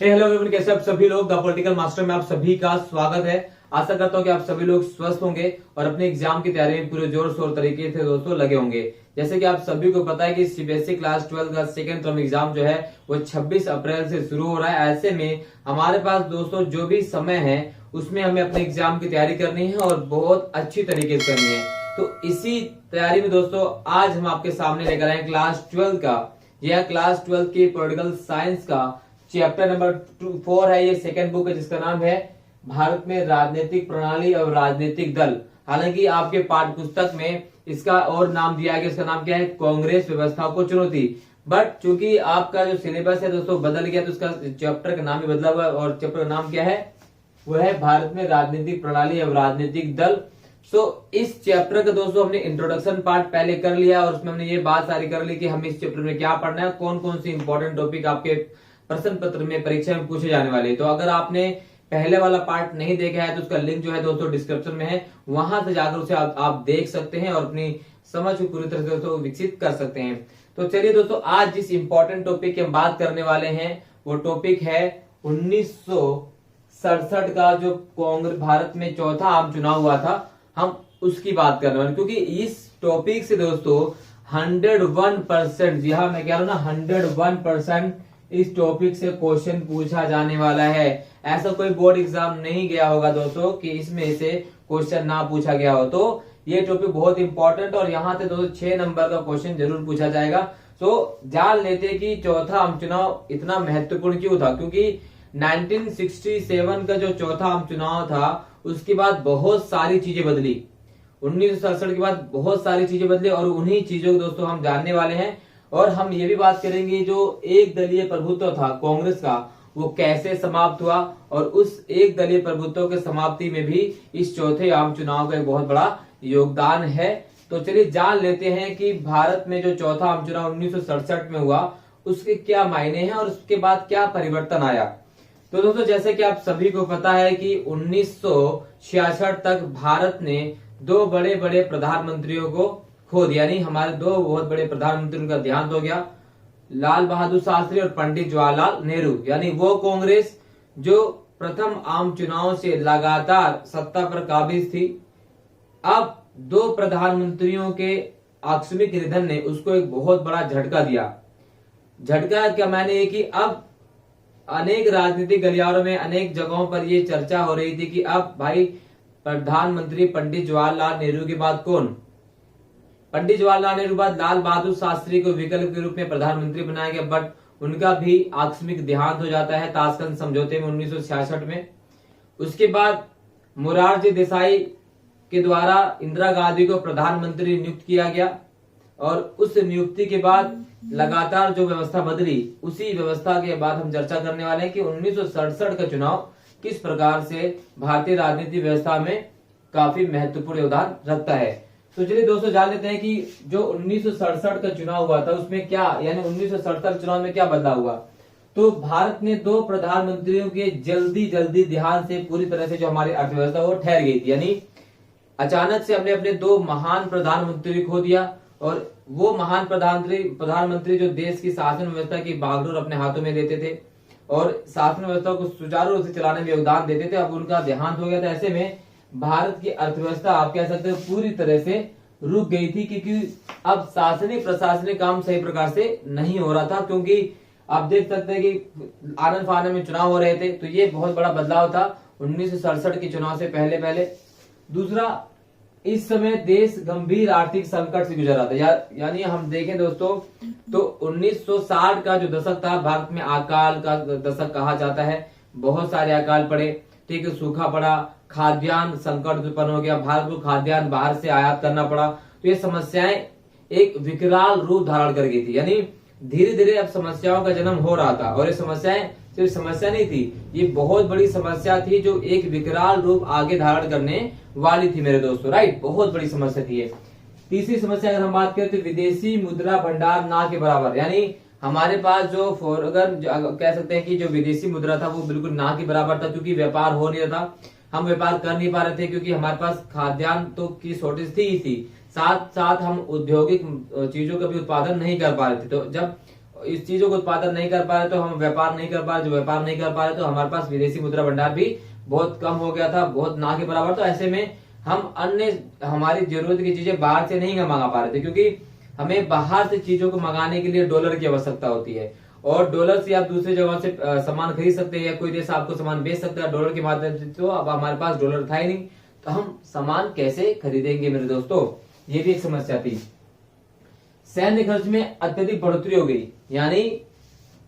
Hello everyone, कैसे आप सभी लोग। द पॉलिटिकल मास्टर में आप सभी का स्वागत है। आशा करता हूं कि आप सभी लोग स्वस्थ होंगे और अपने एग्जाम की तैयारी में पूरे जोर शोर तरीके से दोस्तों लगे होंगे। जैसे कि आप सभी को पता है कि सीबीएसई क्लास 12 का सेकंड टर्म एग्जाम जो है वो 26 अप्रैल से शुरू हो रहा है। ऐसे में हमारे पास दोस्तों जो भी समय है उसमें हमें अपने एग्जाम की तैयारी करनी है और बहुत अच्छी तरीके से करनी है। तो इसी तैयारी में दोस्तों आज हम आपके सामने लेकर आए क्लास 12 का, यह क्लास 12 की पॉलिटिकल साइंस का चैप्टर नंबर 4 है। ये सेकंड बुक है जिसका नाम है भारत में राजनीतिक प्रणाली और राजनीतिक दल। हालांकि आपके पाठ्य पुस्तक में इसका और नाम दिया गया, इसका नाम क्या है, कांग्रेस व्यवस्था को चुनौती। बट चूंकि आपका जो सिलेबस है दोस्तों बदल गया तो उसका चैप्टर का नाम भी बदला हुआ है और चैप्टर का नाम क्या है, वह है भारत में राजनीतिक प्रणाली और राजनीतिक दल। इस चैप्टर का दोस्तों हमने इंट्रोडक्शन पार्ट पहले कर लिया और उसमें हमने ये बात सारी कर ली कि हम इस चैप्टर में क्या पढ़ना है, कौन कौन सी इंपॉर्टेंट टॉपिक आपके प्रश्न पत्र में परीक्षा में पूछे जाने वाले। तो अगर आपने पहले वाला पार्ट नहीं देखा है तो उसका लिंक जो है दोस्तों डिस्क्रिप्शन में है, वहां से जाकर उसे आप देख सकते हैं और अपनी समझ को पूरी तरह से दोस्तों विकसित कर सकते हैं। तो चलिए दोस्तों, आज जिस इंपॉर्टेंट टॉपिक की हम बात करने वाले हैं वो टॉपिक है 1967 का जो कांग्रेस भारत में चौथा आम चुनाव हुआ था, हम उसकी बात करने वाले। क्योंकि इस टॉपिक से दोस्तों 101%, जी हाँ मैं कह रहा हूं ना, 101% इस टॉपिक से क्वेश्चन पूछा जाने वाला है। ऐसा कोई बोर्ड एग्जाम नहीं गया होगा दोस्तों कि इसमें से क्वेश्चन ना पूछा गया हो। तो ये टॉपिक बहुत इंपॉर्टेंट और यहाँ से दोस्तों 6 नंबर का क्वेश्चन जरूर पूछा जाएगा। तो जान लेते कि चौथा आम चुनाव इतना महत्वपूर्ण क्यों था। क्योंकि 1967 का जो चौथा आम चुनाव था उसके बाद बहुत सारी चीजें बदली। 1967 के बाद बहुत सारी चीजें बदली और उन्हीं चीजों को दोस्तों हम जानने वाले हैं। और हम ये भी बात करेंगे जो एक दलीय प्रभुत्व था कांग्रेस का वो कैसे समाप्त हुआ और उस एक दलीय प्रभुत्व के समाप्ति में भी इस चौथे आम चुनाव का एक बहुत बड़ा योगदान है। तो चलिए जान लेते हैं कि भारत में जो चौथा आम चुनाव 1967 में हुआ उसके क्या मायने हैं और उसके बाद क्या परिवर्तन आया। तो दोस्तों जैसे कि आप सभी को पता है कि 1966 तक भारत ने 2 बड़े बड़े प्रधानमंत्रियों को खो दिया, यानी हमारे 2 बहुत बड़े प्रधानमंत्रियों का देहांत हो गया, लाल बहादुर शास्त्री और पंडित जवाहरलाल नेहरू। यानी वो कांग्रेस जो प्रथम आम चुनाव से लगातार सत्ता पर काबिज थी, अब 2 प्रधानमंत्रियों के आकस्मिक निधन ने उसको एक बहुत बड़ा झटका दिया। झटका क्या मैंने ये कि अब अनेक राजनीतिक गलियारों में अनेक जगहों पर ये चर्चा हो रही थी कि अब भाई प्रधानमंत्री पंडित जवाहरलाल नेहरू के बाद कौन। पंडित जवाहरलाल नेहरू बाद लाल बहादुर शास्त्री को विकल्प के रूप में प्रधानमंत्री बनाया गया, बट उनका भी आकस्मिक देहांत हो जाता है ताशकंद समझौते में 1966 में। उसके बाद मोरारजी देसाई के द्वारा इंदिरा गांधी को प्रधानमंत्री नियुक्त किया गया और उस नियुक्ति के बाद लगातार जो व्यवस्था बदली, उसी व्यवस्था के बाद हम चर्चा करने वाले हैं कि 1967 का चुनाव किस प्रकार से भारतीय राजनीति व्यवस्था में काफी महत्वपूर्ण योगदान रखता है। तो चलिए दोस्तों जान लेते हैं कि जो 1967 का चुनाव हुआ था उसमें क्या, यानी 1967 चुनाव में क्या बदलाव हुआ। तो भारत ने 2 प्रधानमंत्रियों के जल्दी जल्दी देहांत से पूरी तरह से जो हमारी अर्थव्यवस्था वो ठहर गई थी। यानी अचानक से हमने अपने 2 महान प्रधानमंत्री खो दिया और वो महान प्रधानमंत्री जो देश की शासन व्यवस्था की बागडोर अपने हाथों में लेते थे और शासन व्यवस्था को सुचारू रूप से चलाने में योगदान देते थे, अब उनका देहांत हो गया था। ऐसे में भारत की अर्थव्यवस्था आप कह सकते हो पूरी तरह से रुक गई थी, क्योंकि अब शासनिक प्रशासनिक काम सही प्रकार से नहीं हो रहा था। क्योंकि आप देख सकते हैं कि आनंद फानन में चुनाव हो रहे थे, तो ये बहुत बड़ा बदलाव था 1967 के चुनाव से पहले। दूसरा, इस समय देश गंभीर आर्थिक संकट से गुजर रहा था। यानी हम देखें दोस्तों तो 1960 का जो दशक था भारत में अकाल का दशक कहा जाता है। बहुत सारे अकाल पड़े, ठीक है, सूखा पड़ा, खाद्यान्न संकट उत्पन्न हो गया, भारत को खाद्यान्न बाहर से आयात करना पड़ा। तो ये समस्याएं एक विकराल रूप धारण कर गई थी। यानी धीरे धीरे अब समस्याओं का जन्म हो रहा था और ये समस्याएं सिर्फ समस्या नहीं थी, ये बहुत बड़ी समस्या थी जो एक विकराल रूप आगे धारण करने वाली थी मेरे दोस्तों। राइट, बहुत बड़ी समस्या थी ये। तीसरी समस्या अगर हम बात करें तो विदेशी मुद्रा भंडार ना के बराबर, यानी हमारे पास जो फॉरेन कह सकते हैं कि जो विदेशी मुद्रा था वो बिल्कुल ना के बराबर था, क्योंकि व्यापार हो नहीं रहा था, हम व्यापार कर नहीं पा रहे थे क्योंकि हमारे पास खाद्यान्न तो की शॉर्टेज थी ही थी, साथ साथ हम औद्योगिक चीजों का भी उत्पादन नहीं कर पा रहे थे। तो जब इस चीजों को उत्पादन नहीं कर पा रहे तो हम व्यापार नहीं कर पा रहे, जो व्यापार नहीं कर पा रहे तो हमारे पास विदेशी मुद्रा भंडार भी बहुत कम हो गया था, बहुत ना के बराबर। तो ऐसे में हम अन्य हमारी जरूरत की चीजें बाहर से नहीं मंगा पा रहे थे, क्योंकि हमें बाहर से चीजों को मंगाने के लिए डॉलर की आवश्यकता होती है, और डॉलर से आप दूसरी जगह से सामान खरीद सकते हैं, या कोई देश आपको सामान बेच सकता है डॉलर के माध्यम से। तो अब हमारे पास डॉलर था ही नहीं, तो हम सामान कैसे खरीदेंगे मेरे दोस्तों, ये भी एक समस्या थी। सैन्य खर्च में अत्यधिक बढ़ोतरी हो गई, यानी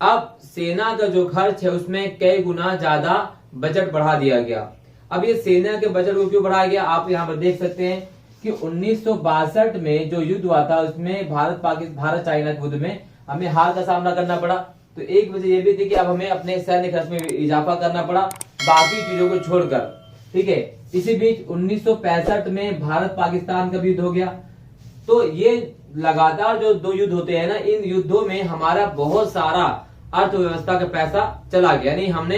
अब सेना का जो खर्च है उसमें कई गुना ज्यादा बजट बढ़ा दिया गया। अब ये सेना के बजट को क्यों बढ़ाया गया, आप यहाँ पर देख सकते हैं कि 1962 में जो युद्ध हुआ था उसमें भारत चाइना के युद्ध में हमें हार का सामना करना पड़ा। तो एक वजह ये भी थी कि अब हमें अपने सैन्य खर्च में इजाफा करना पड़ा बाकी चीजों को छोड़कर, ठीक है। इसी बीच 1965 में भारत पाकिस्तान का युद्ध हो गया। तो ये लगातार जो दो युद्ध होते हैं ना, इन युद्धों में हमारा बहुत सारा अर्थव्यवस्था का पैसा चला गया, यानी हमने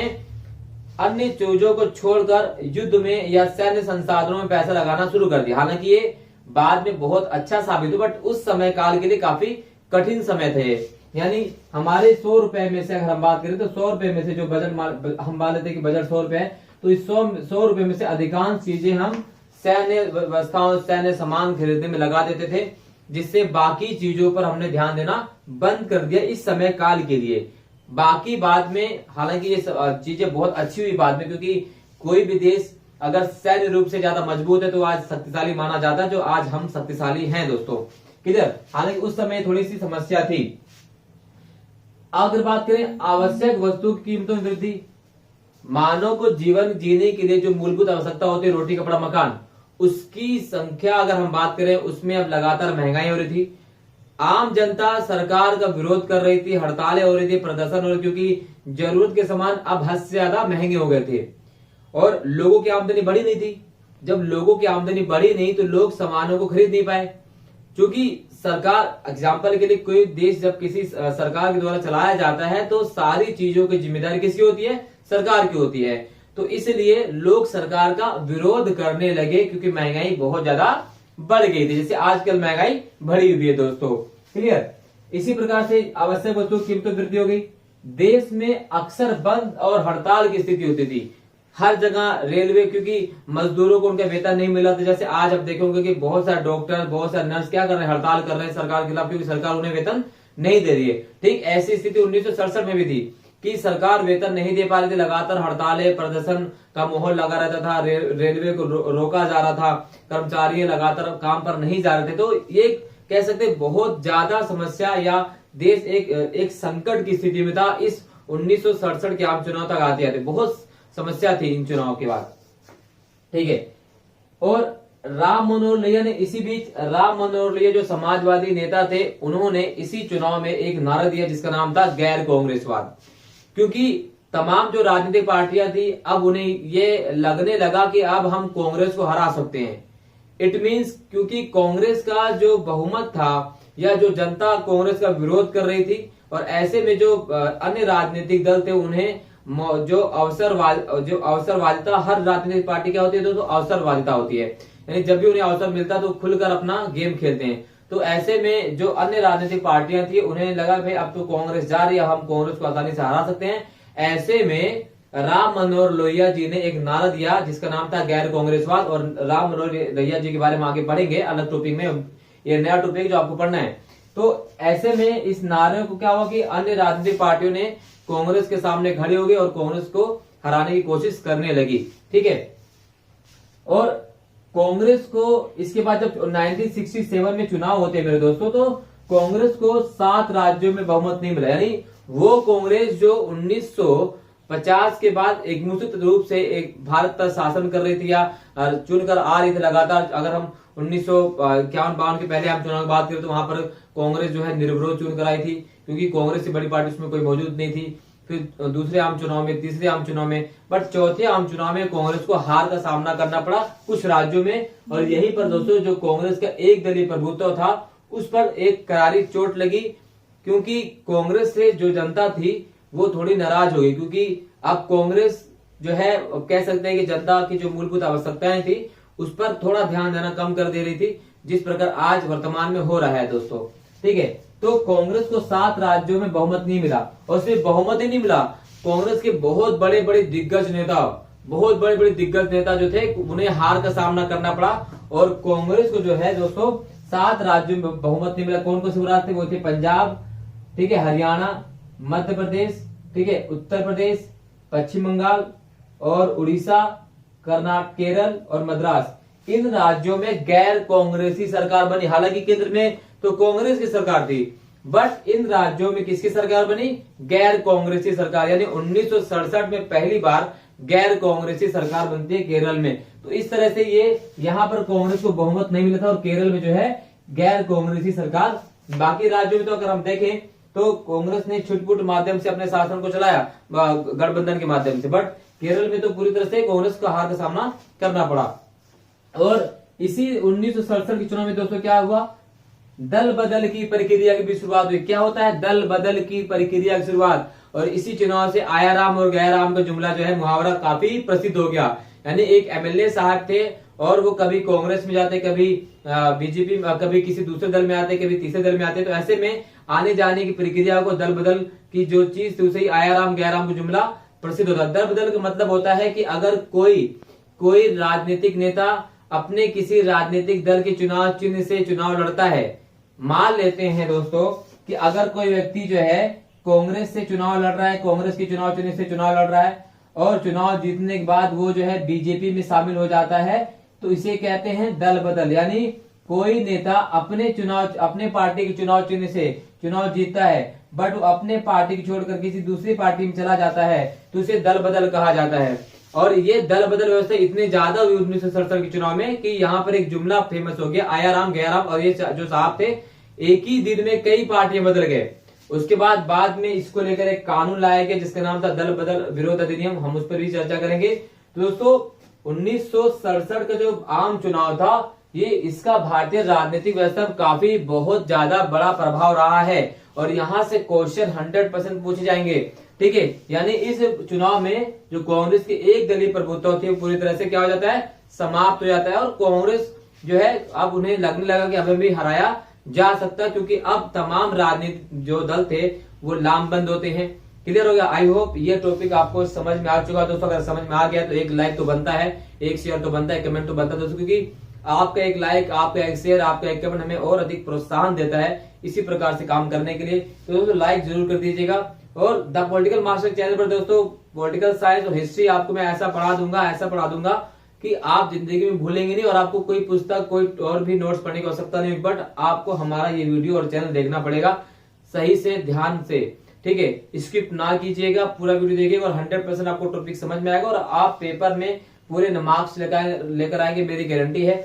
अन्य चीजों को छोड़कर युद्ध में या सैन्य संसाधनों में पैसा लगाना शुरू कर दिया। हालांकि ये बाद में बहुत अच्छा साबित हुआ, बट उस समय काल के लिए काफी कठिन समय थे। यानी हमारे 100 रुपए में से अगर हम बात करें तो 100 रुपए में से जो बजट हम मान लेते हैं कि बजट 100 रुपए है, तो इस 100 रुपए में से अधिकांश चीजें हम सैन्य व्यवस्थाओं सैन्य सामान खरीदने में लगा देते थे, जिससे बाकी चीजों पर हमने ध्यान देना बंद कर दिया इस समय काल के लिए। बाकी बाद में हालांकि ये चीजें बहुत अच्छी हुई बाद में, क्योंकि कोई भी देश अगर सैन्य रूप से ज्यादा मजबूत है तो आज शक्तिशाली माना जाता है, जो आज हम शक्तिशाली हैं दोस्तों, क्लियर। हालांकि उस समय थोड़ी सी समस्या थी। अगर बात करें आवश्यक वस्तु की कीमतों में वृद्धि, मानव को जीवन जीने के लिए जो मूलभूत आवश्यकता होती है रोटी कपड़ा मकान, उसकी संख्या अगर हम बात करें उसमें अब लगातार महंगाई हो रही थी। आम जनता सरकार का विरोध कर रही थी, हड़तालें हो रही थी, प्रदर्शन हो रही, क्योंकि जरूरत के सामान अब हद से ज्यादा महंगे हो गए थे और लोगों की आमदनी बढ़ी नहीं थी। जब लोगों की आमदनी बढ़ी नहीं तो लोग सामानों को खरीद नहीं पाए, क्योंकि सरकार एग्जाम्पल के लिए कोई देश जब किसी सरकार के द्वारा चलाया जाता है तो सारी चीजों की जिम्मेदारी किसकी होती है, सरकार की होती है। तो इसलिए लोग सरकार का विरोध करने लगे, क्योंकि महंगाई बहुत ज्यादा बढ़ गई थी, जैसे आजकल महंगाई बढ़ी हुई है दोस्तों, क्लियर। इसी प्रकार से आवश्यक वस्तुओं की कीमतों में वृद्धि हो गई। देश में अक्सर बंद और हड़ताल की स्थिति होती थी हर जगह। रेलवे, क्योंकि मजदूरों को उनका वेतन नहीं मिला था, जैसे आज आप देखोगे कि बहुत सारे डॉक्टर बहुत सारे नर्स क्या कर रहे हैं, हड़ताल कर रहे हैं सरकार के खिलाफ, क्योंकि सरकार उन्हें वेतन नहीं दे रही है। ठीक ऐसी स्थिति 1967 में भी थी कि सरकार वेतन नहीं दे पा रही थी, लगातार हड़तालें प्रदर्शन का माहौल लगा रहता था, रेलवे को रोका जा रहा था, कर्मचारी लगातार काम पर नहीं जा रहे थे। तो ये कह सकते बहुत ज्यादा समस्या या देश एक संकट की स्थिति में था इस 1967 के आम चुनाव तक आते आते, बहुत समस्या थी इन चुनाव के बाद, ठीक है। और राम मनोहर लोहिया ने इसी बीच राम मनोहर लोहिया जो समाजवादी नेता थे, उन्होंने इसी चुनाव में एक नारा दिया जिसका नाम था गैर कांग्रेसवाद, क्योंकि तमाम जो राजनीतिक पार्टियां थी अब उन्हें ये लगने लगा कि अब हम कांग्रेस को हरा सकते हैं। इट मींस क्योंकि कांग्रेस का जो बहुमत था या जो जनता कांग्रेस का विरोध कर रही थी, और ऐसे में जो अन्य राजनीतिक दल थे उन्हें जो अवसरवादिता, हर राजनीतिक पार्टी क्या होती है तो अवसरवादिता होती है, यानी जब भी उन्हें अवसर मिलता है तो खुलकर अपना गेम खेलते हैं। तो ऐसे में जो अन्य राजनीतिक पार्टियां थी उन्हें लगा भाई अब तो कांग्रेस जा रही है, हम कांग्रेस को आसानी से हरा सकते हैं। ऐसे में राम मनोहर लोहिया जी ने एक नारा दिया जिसका नाम था गैर कांग्रेसवाद, और राम मनोहर लोहिया जी के बारे में आगे पढ़ेंगे अलग टॉपिक में, ये नया टॉपिक जो आपको पढ़ना है। तो ऐसे में इस नारे को क्या हुआ कि अन्य राजनीतिक पार्टियों ने कांग्रेस के सामने खड़े हो गए और कांग्रेस को हराने की कोशिश करने लगी, ठीक है। और कांग्रेस को इसके बाद जब 1967 में चुनाव होते हैं मेरे दोस्तों, तो कांग्रेस को 7 राज्यों में बहुमत नहीं मिला, यानी वो कांग्रेस जो 1950 के बाद एक मुक्त रूप से एक भारत पर शासन कर रही थी या चुनकर आ रही थी लगातार। अगर हम 1951-52 के पहले हम चुनाव की बात करें तो वहां पर कांग्रेस जो है निर्विरोध चुनकर आई थी, क्योंकि कांग्रेस से बड़ी पार्टी उसमें कोई मौजूद नहीं थी। फिर दूसरे आम चुनाव में, तीसरे आम चुनाव में, बट चौथे आम चुनाव में कांग्रेस को हार का सामना करना पड़ा कुछ राज्यों में। और यहीं पर दोस्तों जो कांग्रेस का एक दलीय प्रभुत्व था उस पर एक करारी चोट लगी, क्योंकि कांग्रेस से जो जनता थी वो थोड़ी नाराज हो गई, क्योंकि अब कांग्रेस जो है कह सकते हैं कि जनता की जो मूलभूत आवश्यकताएं थी उस पर थोड़ा ध्यान देना कम कर दे रही थी, जिस प्रकार आज वर्तमान में हो रहा है दोस्तों, ठीक है। तो कांग्रेस को 7 राज्यों में बहुमत नहीं मिला, और सिर्फ बहुमत ही नहीं मिला, कांग्रेस के बहुत बड़े बड़े दिग्गज नेता जो थे उन्हें हार का सामना करना पड़ा, और कांग्रेस को जो है दोस्तों 7 राज्यों में बहुमत नहीं मिला। कौन कौन से राज्य थे? वो थे पंजाब, ठीक है, हरियाणा, मध्य प्रदेश, ठीक है, उत्तर प्रदेश, पश्चिम बंगाल और उड़ीसा, कर्नाटक, केरल और मद्रास। इन राज्यों में गैर कांग्रेसी सरकार बनी। हालांकि केंद्र में तो कांग्रेस की सरकार थी, बट इन राज्यों में किसकी सरकार बनी? गैर कांग्रेसी सरकार। यानी 1967 में पहली बार गैर कांग्रेसी सरकार बनती है केरल में। तो इस तरह से ये यहाँ पर कांग्रेस को बहुमत नहीं मिला था, और केरल में जो है गैर कांग्रेसी सरकार। बाकी राज्यों में तो अगर हम देखें तो कांग्रेस ने छुटपुट माध्यम से अपने शासन को चलाया, गठबंधन के माध्यम से, बट केरल में तो पूरी तरह से कांग्रेस को हार का सामना करना पड़ा। और इसी 1967 के चुनाव में दोस्तों क्या हुआ? दल बदल की प्रक्रिया की भी शुरुआत हुई। क्या होता है? दल बदल की प्रक्रिया की शुरुआत। और इसी चुनाव से आया राम और गया राम का जुमला जो है, मुहावरा काफी प्रसिद्ध हो गया। यानी एक एमएलए साहब थे और वो कभी कांग्रेस में जाते, कभी बीजेपी, कभी किसी दूसरे दल में आते, कभी तीसरे दल में आते। तो ऐसे में आने जाने की प्रक्रिया को, दल बदल की जो चीज थी उसे ही आया राम गया राम का जुमला प्रसिद्ध होता है। दल बदल का मतलब होता है कि अगर कोई राजनीतिक नेता अपने किसी राजनीतिक दल के चुनाव चिन्ह से चुनाव लड़ता है। मान लेते हैं दोस्तों कि अगर कोई व्यक्ति जो है कांग्रेस से चुनाव लड़ रहा है, कांग्रेस के चुनाव चिन्ह से चुनाव लड़ रहा है, और चुनाव जीतने के बाद वो जो है बीजेपी में शामिल हो जाता है, तो इसे कहते हैं दल बदल। यानी कोई नेता अपने पार्टी के चुनाव चिन्ह से चुनाव जीतता है, बट वो अपने पार्टी को छोड़कर किसी दूसरी पार्टी में चला जाता है, तो उसे दल बदल कहा जाता है। और ये दल बदल व्यवस्था इतने ज्यादा हुई 1967 के चुनाव में कि यहाँ पर एक जुमला फेमस हो गया, आया राम गया राम। और ये जो साहब थे, एक ही दिन में कई पार्टियां बदल गए। उसके बाद में इसको लेकर एक कानून लाया गया जिसका नाम था दल बदल विरोध अधिनियम। हम उस पर भी चर्चा करेंगे। तो दोस्तों 1967 का जो आम चुनाव था, ये इसका भारतीय राजनीतिक व्यवस्था में काफी बहुत ज्यादा बड़ा प्रभाव रहा है, और यहाँ से क्वेश्चन 100% पूछे जाएंगे, ठीक है। यानी इस चुनाव में जो कांग्रेस की एक दलीय प्रभुत्व थी, पूरी तरह से क्या हो जाता है? समाप्त हो जाता है। और कांग्रेस जो है अब उन्हें लगने लगा कि हमें भी हराया जा सकता है, क्योंकि अब तमाम राजनीतिक जो दल थे वो लामबंद होते हैं। क्लियर हो गया? आई होप ये टॉपिक आपको समझ में आ चुका है दोस्तों। अगर समझ में आ गया तो एक लाइक तो बनता है, एक शेयर तो बनता है, कमेंट तो बनता है दोस्तों, क्योंकि आपका एक लाइक, आपका एक शेयर, आपका एक कमेंट हमें और अधिक प्रोत्साहन देता है इसी प्रकार से काम करने के लिए। तो दोस्तों लाइक जरूर कर दीजिएगा। और द पॉलिटिकल मास्टर चैनल पर दोस्तों पॉलिटिकल साइंस और हिस्ट्री आपको मैं ऐसा पढ़ा दूंगा कि आप जिंदगी में भूलेंगे नहीं, और आपको कोई पुस्तक, कोई और भी नोट्स पढ़ने की आवश्यकता नहीं, बट आपको हमारा ये वीडियो और चैनल देखना पड़ेगा सही से, ध्यान से, ठीक है। स्किप ना कीजिएगा, पूरा वीडियो देखिएगा और 100% आपको टॉपिक समझ में आएगा, और आप पेपर में पूरे मार्क्स लेकर आएंगे, मेरी गारंटी है।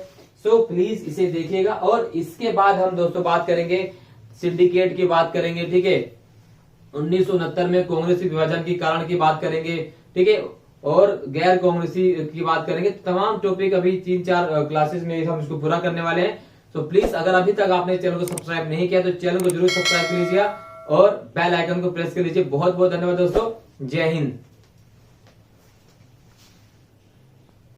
सो प्लीज इसे देखिएगा। और इसके बाद हम दोस्तों बात करेंगे सिंडिकेट की बात करेंगे, ठीक है। 1969 में कांग्रेस के विभाजन के कारण की बात करेंगे, ठीक है, और गैर कांग्रेसी की बात करेंगे। तमाम टॉपिक अभी 3-4 क्लासेस में हम इसको पूरा करने वाले हैं। सो प्लीज अगर अभी तक आपने चैनल को सब्सक्राइब नहीं किया तो चैनल को जरूर सब्सक्राइब कर लीजिए और बेल आइकन को प्रेस कर लीजिए। बहुत बहुत धन्यवाद दोस्तों। जय हिंद।